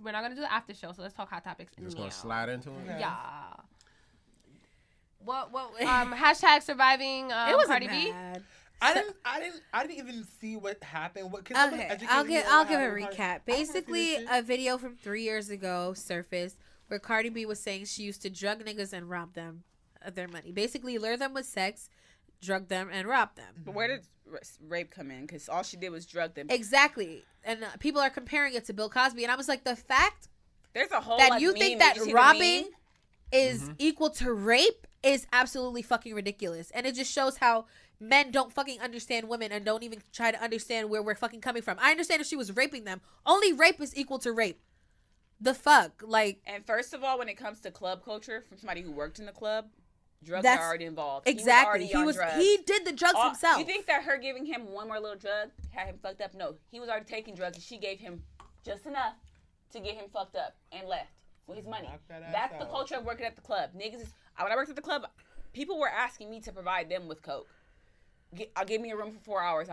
we're not gonna do the after show. So let's talk hot topics. Just gonna slide into it. Yeah. What hashtag surviving it was Cardi B? I didn't even see what happened. Okay, I'll give a recap. Basically, a video from 3 years ago surfaced where Cardi B was saying she used to drug niggas and rob them of their money. Basically, lure them with sex, drug them, and rob them. But where did rape come in? Because all she did was drug them. Exactly. And people are comparing it to Bill Cosby. And I was like, the fact there's a whole that you think that robbing is Mm-hmm. equal to rape is absolutely fucking ridiculous. And it just shows how men don't fucking understand women and don't even try to understand where we're fucking coming from. I understand if she was raping them. Only rape is equal to rape. The fuck? Like. And first of all, when it comes to club culture, from somebody who worked in the club, drugs are already involved. Exactly. Drugs. He did the drugs himself. You think that her giving him one more little drug had him fucked up? No. He was already taking drugs and she gave him just enough to get him fucked up and left with his money. That's the culture of working at the club. Niggas when I worked at the club, people were asking me to provide them with coke. I'll give me a room for 4 hours.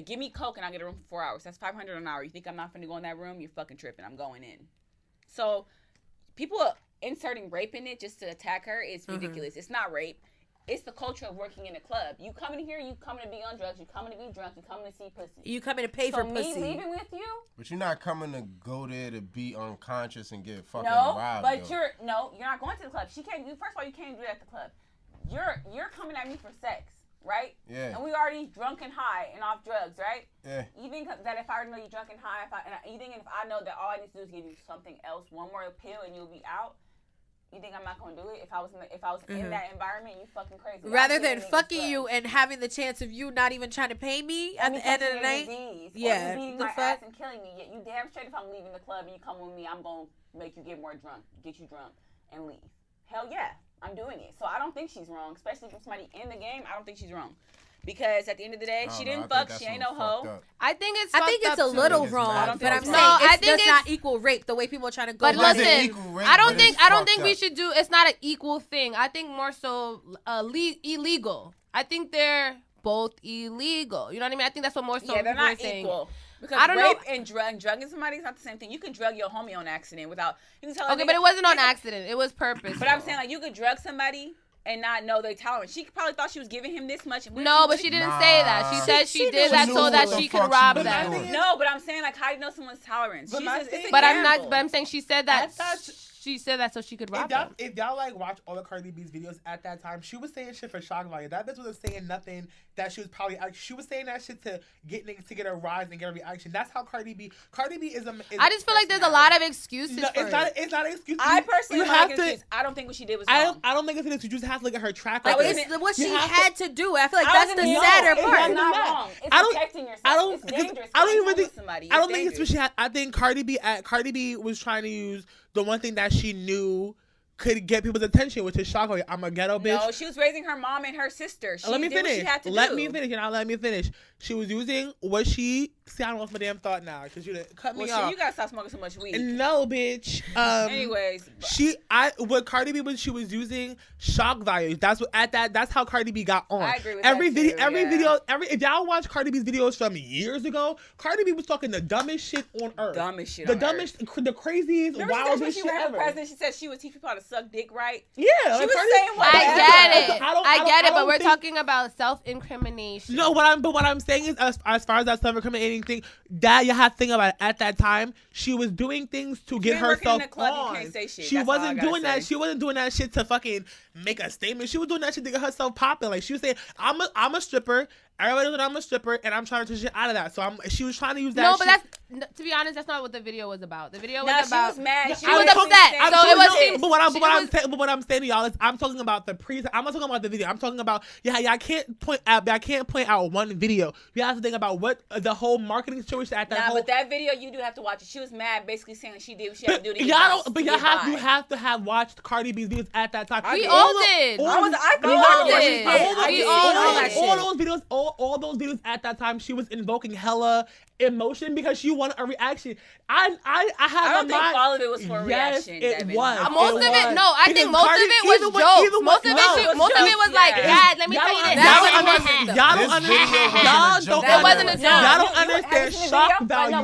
Give me coke and I'll get a room for 4 hours. That's $500 an hour. You think I'm not finna go in that room? You're fucking tripping. I'm going in. So people inserting rape in it just to attack her is ridiculous. It's not rape. It's the culture of working in a club. You coming here, you coming to be on drugs, you coming to be drunk, you coming to see pussy. You coming to pay for pussy. So me leaving with you? But you're not coming to go there to be unconscious and get fucking No, robbed. but you're not going to the club. She can't. First of all, you can't do that at the club. You're coming at me for sex, right? Yeah. And we already drunk and high and off drugs, right? Yeah. You think that if I already know you're drunk and high, you think if I know that all I need to do is give you something else, one more pill, and you'll be out? You think I'm not gonna do it if I was in that environment? You fucking crazy. Rather than fucking you and having the chance of you not even trying to pay me at the end of the night. Yeah. Or beating my ass and killing me. You damn straight if I'm leaving the club and you come with me, I'm gonna make you get you drunk, and leave. Hell yeah, I'm doing it. So I don't think she's wrong, especially from somebody in the game. I don't think she's wrong. Because at the end of the day, she didn't fuck. She ain't no hoe. I think it's a little wrong, but I'm saying it does not equal rape the way people are trying to go. But listen, I don't think we should do. It's not an equal thing. I think more so illegal. I think they're both illegal. You know what I mean? I think that's what more so. Yeah, they're not equal. Because I don't rape and drugging somebody is not the same thing. You can drug your homie on accident without. You can tell. Okay, but it wasn't on accident. It was purpose. But I'm saying like you could drug somebody and not know their tolerance. She probably thought she was giving him this much. No, but she didn't say that. She said she did that so that she could rob them. No, but I'm saying like how do you know someone's tolerance? But I'm saying she said that. She said that so she could rob them. If y'all like watch all of Cardi B's videos at that time, she was saying shit for shock value. That bitch wasn't saying nothing that she was probably. She was saying that shit to get niggas to get a rise and get a reaction. That's how Cardi B. Cardi B is a. I just feel like there's a lot of excuses. No, it's not an excuse. I personally have to. I don't think what she did was wrong. I don't think it's an excuse. You just have to look at her track record. It's what she had to do. I feel like that's the sadder part. It's not wrong. It's protecting yourself. It's dangerous. I don't even think. I don't think it's what she had. I think Cardi B was trying to use the one thing that she knew could get people's attention, which is shock value. I'm a ghetto bitch. No, she was raising her mom and her sister. Let me finish. Let me finish. She was using what she. See, I don't lost my damn thought now because you cut me off. You gotta stop smoking so much weed. No, bitch. Anyways, what Cardi B she was using shock value. That's how Cardi B got on. I agree with every that video. If y'all watch Cardi B's videos from years ago, Cardi B was talking the dumbest shit on earth. The craziest, wildest shit ever. President, she said she would teach people how to suck dick right. Yeah, she was saying what? I get it, but we're talking about self-incrimination. No, what I'm saying is, as far as that self-incriminating thing, that you have to think about it. At that time, she was doing things to get herself on. She wasn't doing that. She wasn't doing that shit to fucking make a statement. She was doing that shit to get herself popping. Like she was saying, I'm a stripper. Everybody knows that I'm a stripper, and I'm trying to take shit out of that. So she was trying to use that. No, but to be honest, that's not what the video was about. The video was about. She was mad. She was upset. But what I'm saying to y'all is, I'm talking about the I'm not talking about the video. I'm talking about I can't point out one video. You have to think about what the whole marketing situation at that. But that video you do have to watch it. She was mad, basically saying she did what she had to do to you have to have watched Cardi B's videos at that time. We all did. All those videos. all those videos at that time, she was invoking hella emotion because she wanted a reaction. I don't think all of it was for a reaction. It was. Most of it, no. I think most of it was jokes. Most of it was like, Dad, let me tell you this. Y'all don't understand. It wasn't a joke. Y'all don't understand shock value.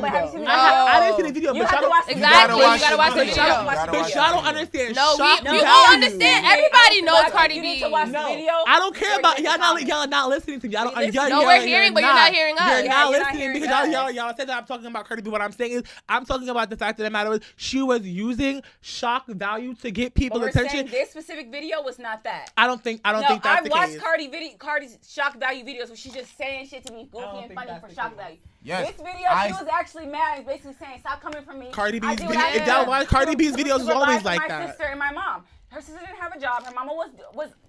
I didn't see the video, but y'all don't. Exactly. You gotta watch the video. But y'all don't understand. No, we all understand. Everybody knows Cardi B. I don't care about y'all. Not listening to me. No, we're hearing, but you're not hearing us. You're not listening because y'all said that I'm talking about Cardi B. What I'm saying is, I'm talking about the fact that the matter was she was using shock value to get people attention. This specific video was not that. I don't think that's the case. I've watched Cardi's shock value videos where she's just saying shit to be goofy and funny for shock value. Yes. This video, she was actually mad and basically saying, "Stop coming for me." Cardi B's Cardi B's videos was always like that. My sister and my mom. Her sister didn't have a job. Her mama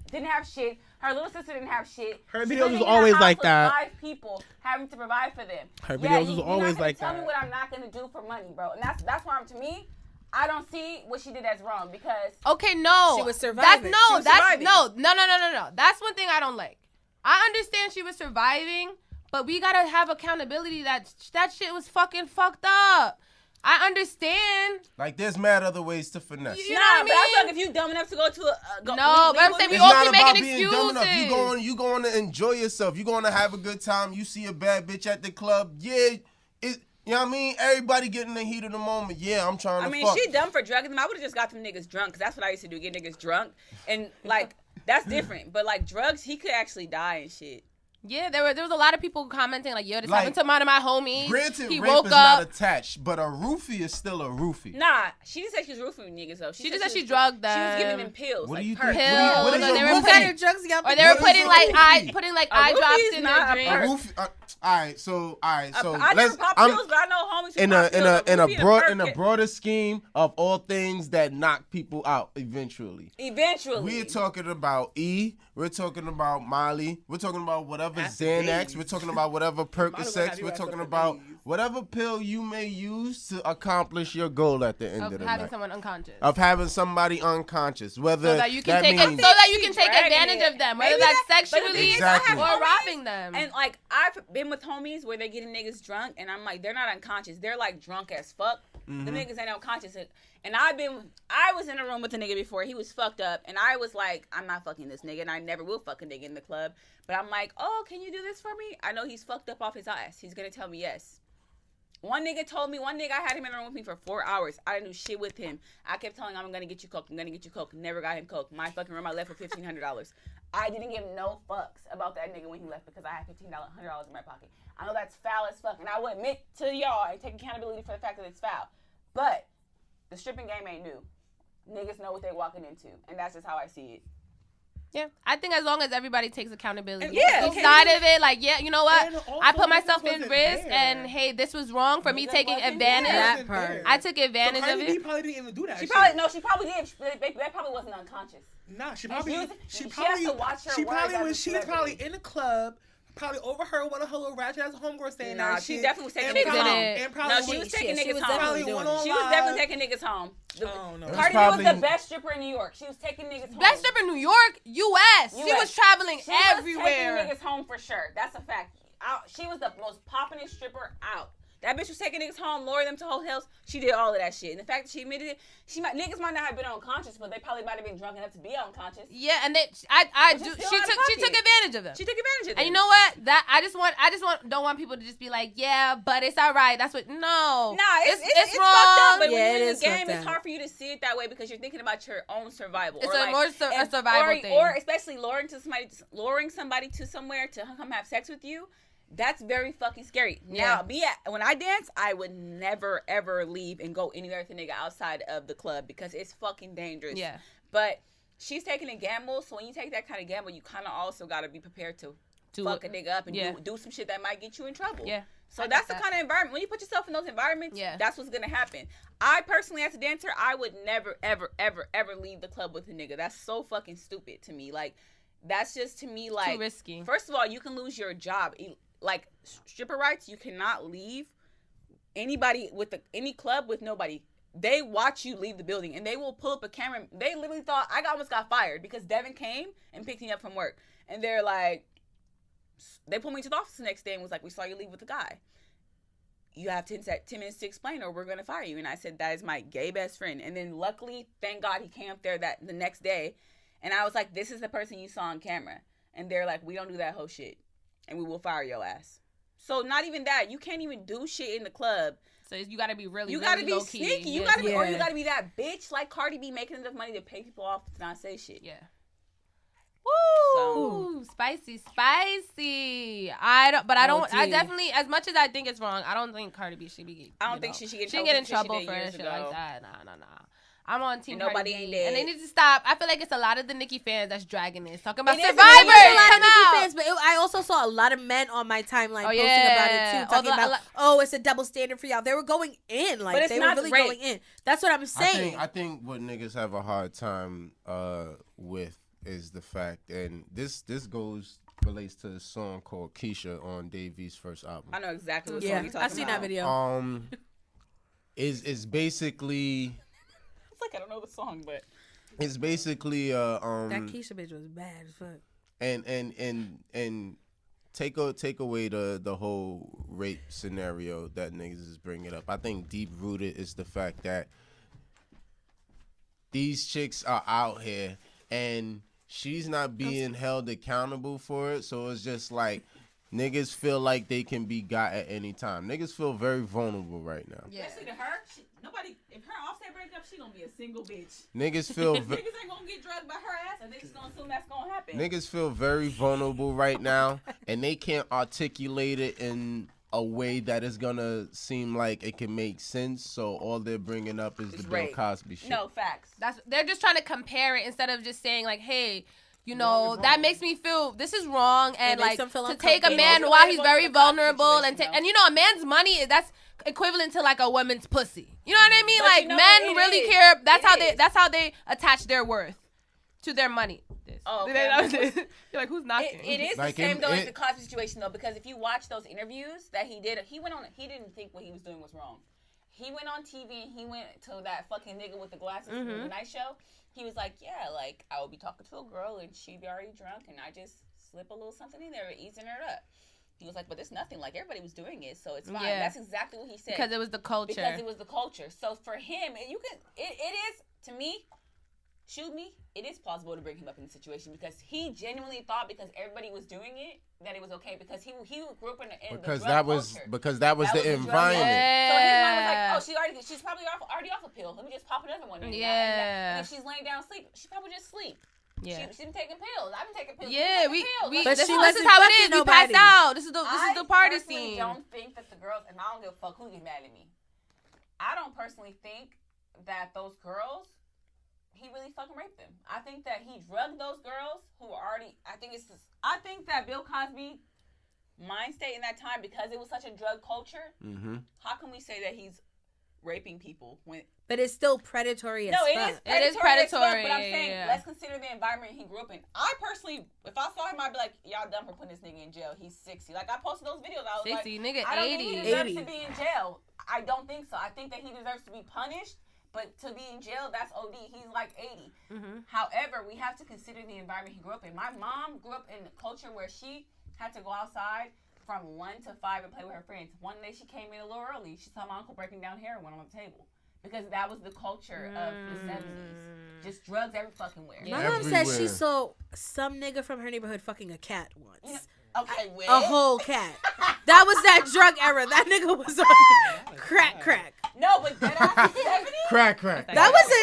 didn't have shit. Her little sister didn't have shit. Her videos was always like that. 5 people having to provide for them. Her videos was always like that. Tell me what I'm not gonna do for money, bro. And that's why to me, I don't see what she did as wrong because she was surviving. No. That's one thing I don't like. I understand she was surviving, but we gotta have accountability that shit was fucking fucked up. I understand. Like, there's mad other ways to finesse. You know what I mean? But I feel like if you dumb enough to go to but I'm saying we all keep making excuses. You going to enjoy yourself. You going to have a good time. You see a bad bitch at the club. Yeah, you know what I mean? Everybody getting the heat of the moment. Yeah, I'm trying to fuck. She dumb for drugging them. I would have just got them niggas drunk because that's what I used to do, get niggas drunk. And, like, that's different. But, like, drugs, he could actually die and shit. Yeah, there was a lot of people commenting like, "Yo, this happened to one of my homies." Granted, he rape woke is up. not attached, but a roofie is still a roofie. Nah, she didn't say she was roofing niggas though. She just said she drugged them. She was giving them pills. What like do you think? Pills. What is Or they were putting drugs y'all. Or they were putting like eye drops in their drink. A roofie. All right, so I never popped pills, but I know homies who in a broader scheme of all things that knock people out eventually. We're talking about E. We're talking about Molly. We're talking about whatever Xanax. We're talking about whatever Percocet. We're talking about whatever pill you may use to accomplish your goal at the end of the night. Of having someone unconscious. Of having somebody unconscious, whether so that you can take advantage of them, whether that's sexually or robbing them. And like I've been with homies where they're getting niggas drunk, and I'm like, they're not unconscious. They're like drunk as fuck. Mm-hmm. The niggas ain't unconscious. And I was in a room with a nigga before. He was fucked up, and I was like, I'm not fucking this nigga, and I never will fuck a nigga in the club. But I'm like, oh, can you do this for me? I know he's fucked up off his ass. He's gonna tell me yes. One nigga I had him in the room with me for 4 hours. I didn't do shit with him. I kept telling him, I'm gonna get you coke. Never got him coke. My fucking room, I left for $1,500. I didn't give no fucks about that nigga when he left because I had $100 in my pocket. I know that's foul as fuck, and I will admit to y'all and take accountability for the fact that it's foul. But the stripping game ain't new. Niggas know what they walking into, and that's just how I see it. Yeah, I think as long as everybody takes accountability side of it, like, yeah, you know what? I put myself in risk, and hey, this was wrong for me taking advantage. That part. I took advantage of it. Cardi B probably didn't even do that. She probably did. That probably wasn't unconscious. Nah, she probably has to watch her words. She's probably in the club. Probably overheard one of her little ratchet ass homegirls saying that. Nah, she definitely was taking niggas home. No, she was taking niggas home. She was definitely taking niggas home. Cardi B was the best stripper in New York. She was taking niggas home. Best stripper in New York? U.S. She was traveling everywhere. She was taking niggas home for sure. That's a fact. She was the most poppin'est stripper out. That bitch was taking niggas home, luring them to hotels. She did all of that shit. And the fact that she admitted it, niggas might not have been unconscious, but they probably might have been drunk enough to be unconscious. Yeah, and she took advantage of them. She took advantage of them. And you know what? Don't want people to just be like, yeah, but it's all right. That's what. No. Nah, it's wrong. Fucked up. But when you're in the game, it's hard for you to see it that way because you're thinking about your own survival. It's a survival thing. Or especially luring somebody to somewhere to come have sex with you. That's very fucking scary. Yeah. Now, when I dance, I would never, ever leave and go anywhere with a nigga outside of the club because it's fucking dangerous. Yeah. But she's taking a gamble, so when you take that kind of gamble, you kind of also got to be prepared to fuck a nigga up and do some shit that might get you in trouble. Yeah. So that's the kind of environment. When you put yourself in those environments, that's what's going to happen. I personally, as a dancer, I would never, ever, ever, ever leave the club with a nigga. That's so fucking stupid to me. Like, that's just, to me, like... Too risky. First of all, you can lose your job. Like stripper rights, you cannot leave anybody with any club with nobody. They watch you leave the building and they will pull up a camera. They literally thought I almost got fired because Devin came and picked me up from work and they're like, they pulled me to the office the next day and was like, we saw you leave with a guy. You have 10 minutes to explain or we're going to fire you. And I said, that is my gay best friend. And then luckily, thank God, he came up there the next day. And I was like, this is the person you saw on camera. And they're like, we don't do that whole shit. And we will fire your ass. So not even that. You can't even do shit in the club. So you got to be really, you really gotta be sneaky. You gotta be, or you got to be that bitch like Cardi B making enough money to pay people off to not say shit. Yeah. Woo! So. Spicy. I definitely, as much as I think it's wrong, I don't think Cardi B should be. I don't think she should get in trouble for shit like that. Nah. I'm on team Cardi nobody B. ain't dead. And they need to stop. I feel like it's a lot of the Nicki fans that's dragging this. Talking about Survivor. It's a lot of Nicki fans, but I also saw a lot of men on my timeline posting about it too. Talking about, it's a double standard for y'all. They were going in. Like, they were really going in. That's what I'm saying. I think what niggas have a hard time with is the fact, and this relates to a song called Keisha on Dave V's first album. I know exactly what song you're talking about. I've seen that video. Is basically... Like I don't know the song, but it's basically that Keisha bitch was bad as fuck. And take away the whole rape scenario that niggas is bringing up. I think deep rooted is the fact that these chicks are out here and she's not being held accountable for it. So it's just like niggas feel like they can be got at any time. Niggas feel very vulnerable right now. Yeah. Especially to her. If her Offset break up, she gonna be a single bitch. Niggas feel niggas ain't gonna get drugged by her ass, and niggas gonna assume that's gonna happen. Niggas feel very vulnerable right now, and they can't articulate it in a way that is gonna seem like it can make sense. So all they're bringing up is the Bill Cosby shit. No, facts. They're just trying to compare it instead of just saying like, hey, you know, that makes me feel this is wrong, and like to take a man while he's very vulnerable, and you know, a man's money, that's equivalent to like a woman's pussy. You know what I mean? But like, you know, men really care. That's how they attach their worth to their money. Oh, okay. You're like, who's knocking? It is like the same though as the Cosby situation though, because if you watch those interviews that he did, he didn't think what he was doing was wrong. He went on TV and he went to that fucking nigga with the glasses from the night show. He was like, yeah, like I would be talking to a girl and she'd be already drunk and I just slip a little something in there, easing her up. He was like, but it's nothing. Like, everybody was doing it, so it's fine. Yeah. That's exactly what he said. Because it was the culture. Because it was the culture. So for him, it is, to me, it is plausible to bring him up in the situation because he genuinely thought because everybody was doing it that it was okay because he grew up in the because that was the environment. Yeah. So his mind was like, oh, she's probably already off a pill. Let me just pop another one. Yeah. And if she's laying down asleep, she probably just sleep. Yeah. She's been taking pills. I've been taking pills. Yeah, this is how it is. We passed out. This is the party scene. I don't think that the girls, and I don't give a fuck who gets mad at me. I don't personally think that those girls, he really fucking raped them. I think that he drugged those girls who were already. I think that Bill Cosby mind state in that time because it was such a drug culture. Mm-hmm. How can we say that he's raping people when? But it's still predatory as fuck. It is predatory. But I'm saying, let's consider the environment he grew up in. I personally, if I saw him, I'd be like, y'all dumb for putting this nigga in jail. He's 60. Like, I posted those videos. I was 60, like, nigga, I don't 80. think he deserves to be in jail. I don't think so. I think that he deserves to be punished. But to be in jail, that's OD. He's like 80. Mm-hmm. However, we have to consider the environment he grew up in. My mom grew up in a culture where she had to go outside from 1 to 5 and play with her friends. One day she came in a little early. She saw my uncle breaking down heroin on the table. Because that was the culture of the 70s. Just drugs every fucking where. My mom said she saw some nigga from her neighborhood fucking a cat once. You know, okay, a whole cat. That was that drug era. That nigga was on crack. No, but that ass 70? Crack. That was a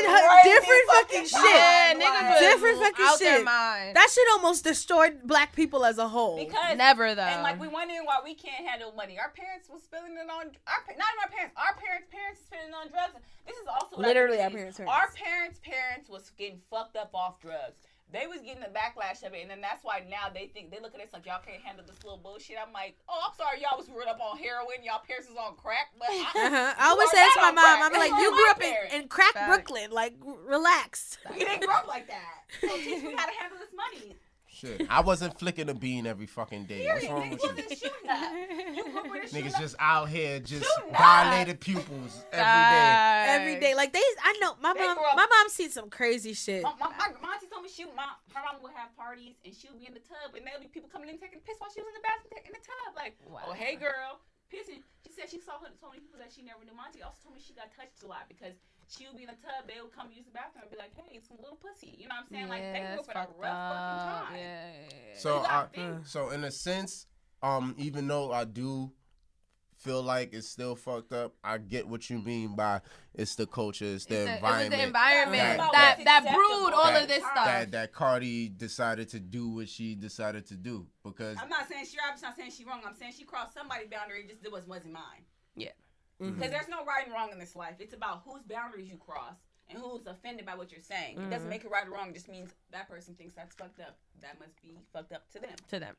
different fucking shit. Yeah, niggas different fucking out shit. Their mind. That shit almost destroyed black people as a whole. Because never though. And like we wondering why we can't handle money. Our parents was spending it on not even our parents. Our parents spending it on drugs. This is also literally our parents. Our parents was getting fucked up off drugs. They was getting the backlash of it, and then that's why now they look at us like y'all can't handle this little bullshit. I'm like, oh, I'm sorry, y'all was growing up on heroin, y'all parents was on crack, but I always say to my mom, I'm like, you grew up in crack Brooklyn, like relax. We didn't grow up like that. So teach me how to handle this money. Shit, I wasn't flicking a bean every fucking day. What's wrong with you? Niggas just out here just dilated pupils every day. Like I know my mom seen some crazy shit. My auntie told me her mom would have parties and she would be in the tub and there'll be people coming in taking a piss while she was in the bathroom in the tub. Like, oh hey girl, pissing. She said she saw so many people that she never knew. My auntie also told me she got touched a lot because she would be in the tub, they would come use the bathroom and be like, hey, it's some little pussy. You know what I'm saying? Like, they grew up in a rough fucking time. So in a sense, even though I do feel like it's still fucked up, I get what you mean by it's the culture, it's the environment. It was the environment that brewed all of this stuff. That Cardi decided to do what she decided to do. Because I'm not saying I'm not saying she's wrong. I'm saying she crossed somebody's boundary, just it wasn't mine. Yeah. Because there's no right and wrong in this life. It's about whose boundaries you cross and who's offended by what you're saying. It doesn't make it right or wrong. It just means that person thinks that's fucked up. That must be fucked up to them.